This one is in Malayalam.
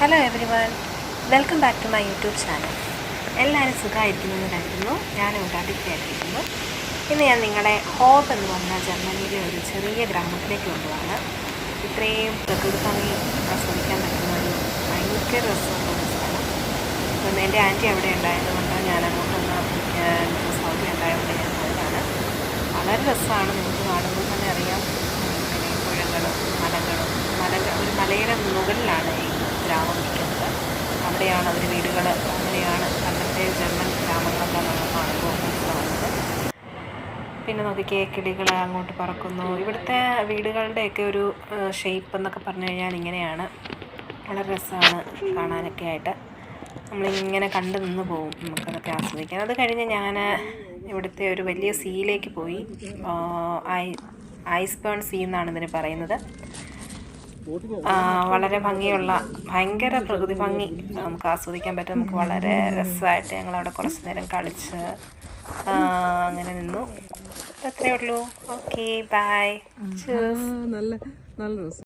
Hello everyone, welcome back to my YouTube channel. എല്ലാവരും സുഖമായിരിക്കുമെന്ന് കരുതുന്നു. ഞാനും അടിപൊളിയായിട്ടിരിക്കുന്നു. ഇന്ന് ഞാൻ നിങ്ങളെ ഹോബ് എന്ന് പറഞ്ഞ ജർമ്മനിയിലെ ഒരു ചെറിയ ഗ്രാമത്തിലേക്ക് കൊണ്ടുപോവാണ്. ഇത്രയും പ്രകൃതി ഭംഗി ആസ്വദിക്കാൻ പറ്റുന്ന ഒരു ഭയങ്കര രസമുള്ള ഒരു സ്ഥലം. അപ്പം എൻ്റെ ആൻറ്റി അവിടെ ഉണ്ടായതുകൊണ്ട് ഞാൻ അങ്ങോട്ടൊന്ന് സൗകര്യം ഉണ്ടായതുകൊണ്ട് ഞാൻ പോയതാണ്. വളരെ രസമാണ്. നിങ്ങൾക്ക് കാണുമ്പോൾ തന്നെ അറിയാം. പിന്നെ പുഴകളും ഒരു മലയുടെ മുകളിലാണ് ഈ ഗ്രാമം നിൽക്കുന്നത്. അവിടെയാണ് അവർ വീടുകൾ, അങ്ങനെയാണ് പണ്ടത്തെ ജർമ്മൻ ഗ്രാമങ്ങളെല്ലാം നമ്മൾ കാണുമ്പോൾ മനസ്സിലാവുന്നത്. പിന്നെ നോക്കിക്കേ, കിളികൾ അങ്ങോട്ട് പറക്കുന്നു. ഇവിടുത്തെ വീടുകളുടെയൊക്കെ ഒരു ഷേപ്പ് എന്നൊക്കെ പറഞ്ഞു കഴിഞ്ഞാൽ ഇങ്ങനെയാണ്. വളരെ രസമാണ് കാണാനൊക്കെ ആയിട്ട്. നമ്മളിങ്ങനെ കണ്ടു നിന്ന് പോവും നമുക്കതൊക്കെ ആസ്വദിക്കാൻ. അത് കഴിഞ്ഞ് ഞാൻ ഇവിടുത്തെ ഒരു വലിയ സീയിലേക്ക് പോയി. ഐസ് ബേൺ സീ എന്നാണ് ഇതിന് പറയുന്നത്. വളരെ ഭംഗിയുള്ള, ഭയങ്കര പ്രകൃതി ഭംഗി നമുക്ക് ആസ്വദിക്കാൻ പറ്റും. നമുക്ക് വളരെ രസമായിട്ട് ഞങ്ങളവിടെ കുറച്ച് നേരം കളിച്ച് അങ്ങനെ നിന്നു. അത്രയേ ഉള്ളൂ. Okay, bye. നല്ല നല്ല